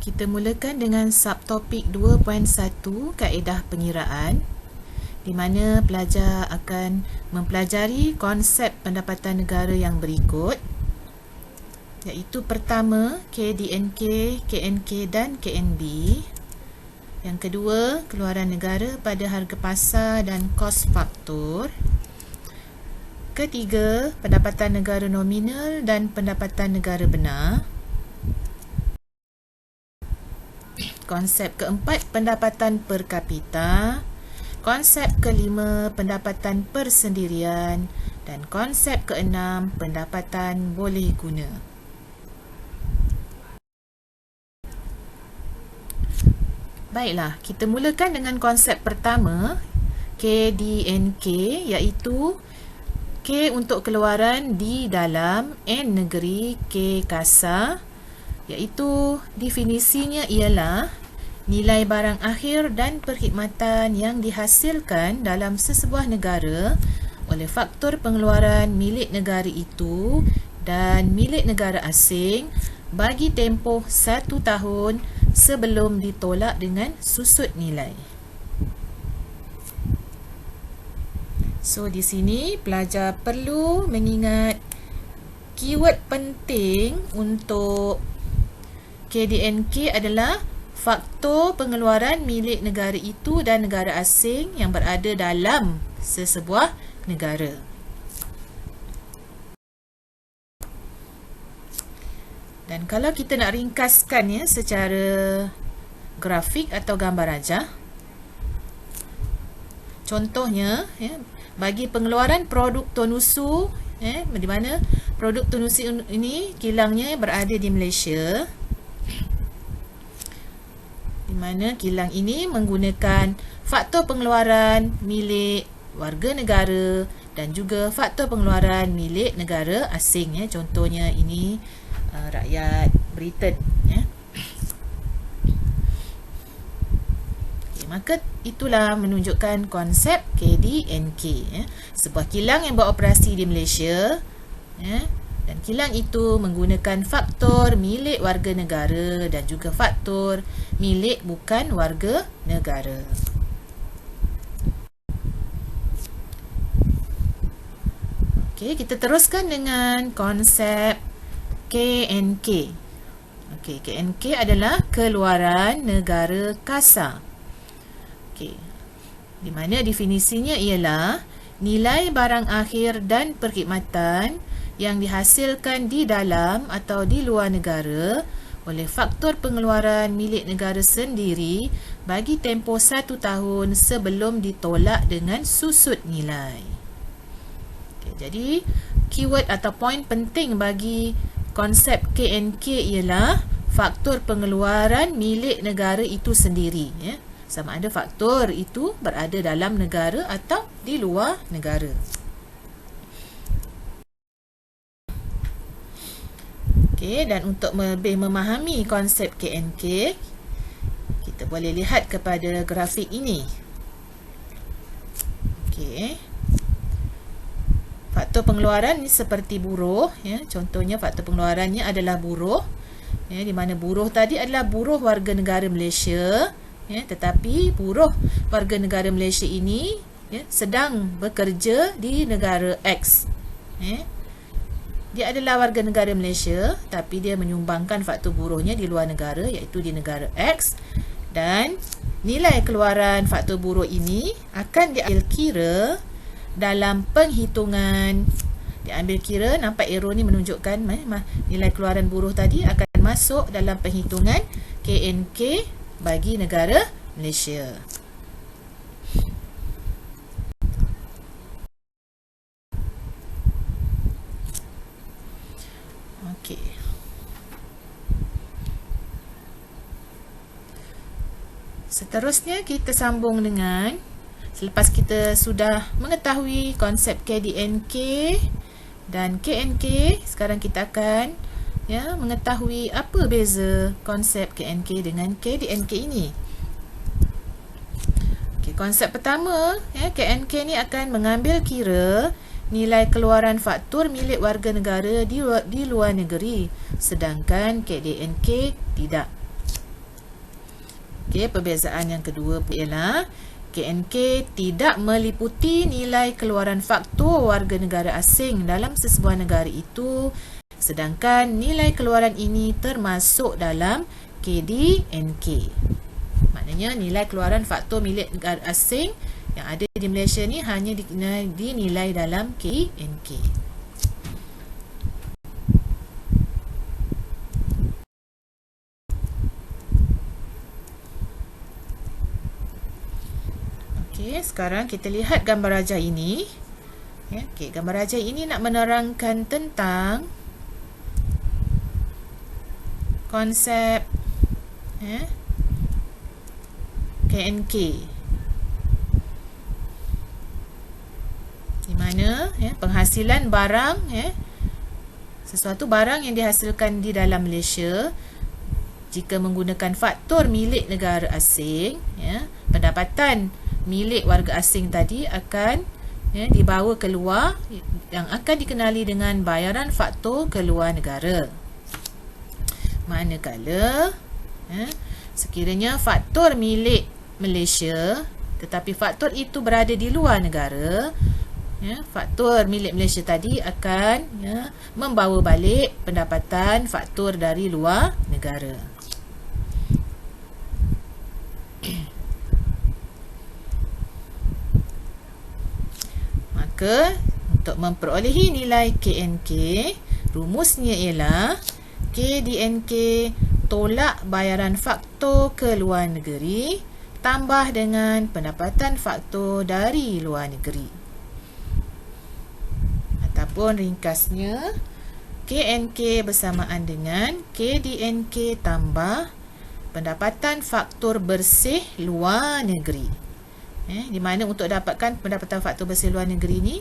Kita mulakan dengan subtopik 2.1 kaedah pengiraan, di mana pelajar akan mempelajari konsep pendapatan negara yang berikut, iaitu pertama KDNK, KNK dan KNB. Yang kedua, keluaran negara pada harga pasar dan kos faktor. Ketiga, pendapatan negara nominal dan pendapatan negara benar. Konsep keempat, pendapatan per kapita. Konsep kelima, pendapatan persendirian. Dan konsep keenam, pendapatan boleh guna. Baiklah, kita mulakan dengan konsep pertama, KDNK, iaitu K untuk keluaran di dalam, N negeri, K kasar, iaitu definisinya ialah nilai barang akhir dan perkhidmatan yang dihasilkan dalam sesebuah negara oleh faktor pengeluaran milik negara itu dan milik negara asing bagi tempoh 1 tahun sebelum ditolak dengan susut nilai. So, di sini pelajar perlu mengingat keyword penting untuk KDNK adalah faktor pengeluaran milik negara itu dan negara asing yang berada dalam sesebuah negara. Dan kalau kita nak ringkaskan secara grafik atau gambar rajah, contohnya bagi pengeluaran produk tonusu, di mana produk tonusu ini kilangnya berada di Malaysia, di mana kilang ini menggunakan faktor pengeluaran milik warga negara dan juga faktor pengeluaran milik negara asing. Contohnya ini rakyat Britain. Maka itulah menunjukkan konsep KDNK. Sebuah kilang yang beroperasi di Malaysia, dan kilang itu menggunakan faktor milik warga negara dan juga faktor milik bukan warga negara. Okey, kita teruskan dengan konsep KNK. Okey, KNK adalah keluaran negara kasar. Okey, di mana definisinya ialah nilai barang akhir dan perkhidmatan yang dihasilkan di dalam atau di luar negara oleh faktor pengeluaran milik negara sendiri bagi tempoh 1 tahun sebelum ditolak dengan susut nilai. Okay, jadi keyword atau poin penting bagi konsep KNK ialah faktor pengeluaran milik negara itu sendiri, sama ada faktor itu berada dalam negara atau di luar negara. Okey, dan untuk lebih memahami konsep KNK, kita boleh lihat kepada grafik ini. Okey. Faktor pengeluaran ni seperti buruh, contohnya faktor pengeluarannya adalah buruh, di mana buruh tadi adalah buruh warga negara Malaysia, tetapi buruh warga negara Malaysia ini sedang bekerja di negara X. Dia adalah warga negara Malaysia, tapi dia menyumbangkan faktor buruhnya di luar negara, iaitu di negara X, dan nilai keluaran faktor buruh ini akan diambil kira dalam penghitungan. Diambil kira, nampak arrow ni menunjukkan nilai keluaran buruh tadi akan masuk dalam penghitungan KNK bagi negara Malaysia. Okey. Seterusnya kita sambung dengan, selepas kita sudah mengetahui konsep KDNK dan KNK, sekarang kita akan mengetahui apa beza konsep KNK dengan KDNK ini. Okay, konsep pertama, KNK ni akan mengambil kira nilai keluaran faktur milik warga negara di luar negeri, sedangkan KDNK tidak. Okey, perbezaan yang kedua ialah KNK tidak meliputi nilai keluaran faktor warga negara asing dalam sesebuah negara itu, sedangkan nilai keluaran ini termasuk dalam KDNK. Maknanya nilai keluaran faktor milik negara asing yang ada di Malaysia ni hanya dinilai dalam KNK. Okey, sekarang kita lihat gambar rajah ini. Ya, okey, gambar rajah ini nak menerangkan tentang konsep KNK. Di mana penghasilan barang, sesuatu barang yang dihasilkan di dalam Malaysia jika menggunakan faktor milik negara asing, pendapatan milik warga asing tadi akan dibawa keluar, yang akan dikenali dengan bayaran faktor keluar negara. Manakala sekiranya faktor milik Malaysia tetapi faktor itu berada di luar negara, faktor milik Malaysia tadi akan membawa balik pendapatan faktor dari luar negara. Maka untuk memperolehi nilai KNK, rumusnya ialah KDNK tolak bayaran faktor ke luar negeri tambah dengan pendapatan faktor dari luar negeri. Ataupun ringkasnya, KNK bersamaan dengan KDNK tambah pendapatan faktor bersih luar negeri. Di mana untuk dapatkan pendapatan faktor bersih luar negeri ni,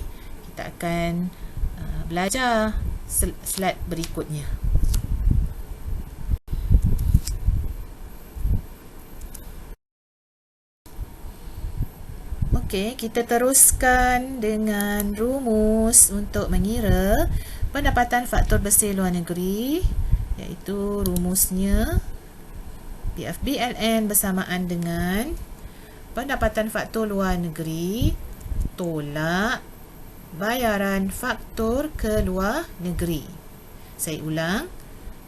kita akan belajar slide berikutnya. Okey, kita teruskan dengan rumus untuk mengira pendapatan faktor bersih luar negeri, iaitu rumusnya PFBLN bersamaan dengan pendapatan faktor luar negeri tolak bayaran faktor ke luar negeri. Saya ulang,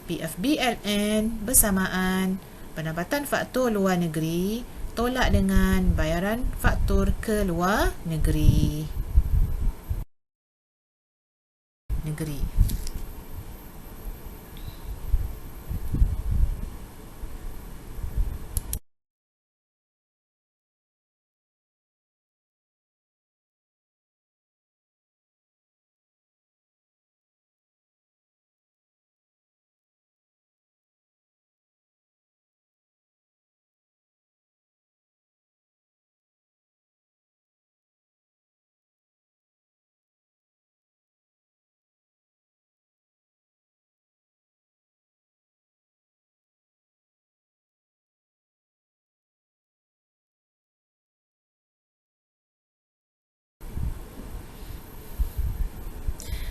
PFBLN bersamaan pendapatan faktor luar negeri tolak dengan bayaran faktor ke luar negeri.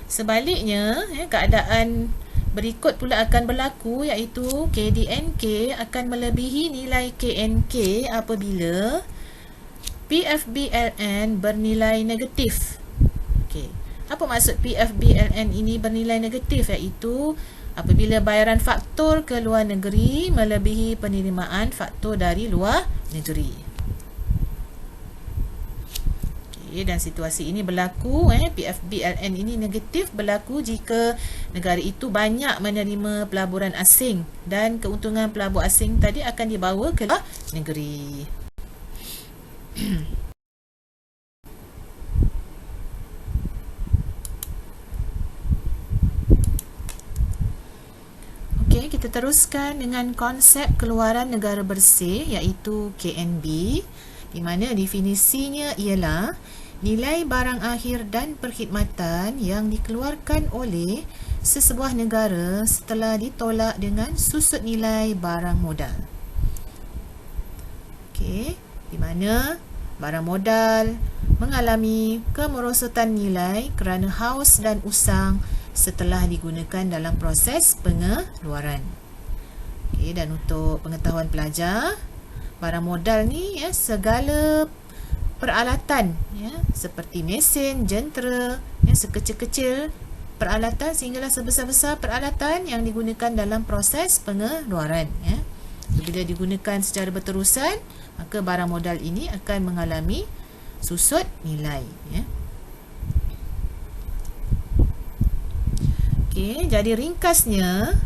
Sebaliknya, keadaan berikut pula akan berlaku, iaitu KDNK akan melebihi nilai KNK apabila PFBLN bernilai negatif. Okey, apa maksud PFBLN ini bernilai negatif? Iaitu apabila bayaran faktor ke luar negeri melebihi penerimaan faktor dari luar negeri. Dan situasi ini berlaku, PFBLN ini negatif berlaku jika negara itu banyak menerima pelaburan asing dan keuntungan pelabur asing tadi akan dibawa ke luar negeri. Okey, kita teruskan dengan konsep keluaran negara bersih, iaitu KNB, di mana definisinya ialah nilai barang akhir dan perkhidmatan yang dikeluarkan oleh sesebuah negara setelah ditolak dengan susut nilai barang modal. Okey, di mana barang modal mengalami kemerosotan nilai kerana haus dan usang setelah digunakan dalam proses pengeluaran. Okey, dan untuk pengetahuan pelajar, Barang modal ni ya, segala peralatan ya, seperti mesin, jentera, ya, sekecil-kecil peralatan sehinggalah sebesar-besar peralatan yang digunakan dalam proses pengeluaran ya. Bila digunakan secara berterusan, maka barang modal ini akan mengalami susut nilai ya. Okey, jadi ringkasnya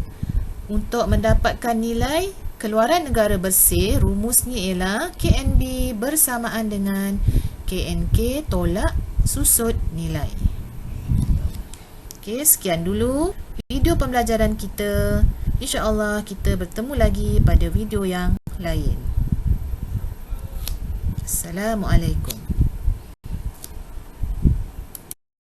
untuk mendapatkan nilai keluaran negara bersih, rumusnya ialah KNB bersamaan dengan KNK tolak susut nilai. Okey, sekian dulu video pembelajaran kita. InsyaAllah kita bertemu lagi pada video yang lain. Assalamualaikum.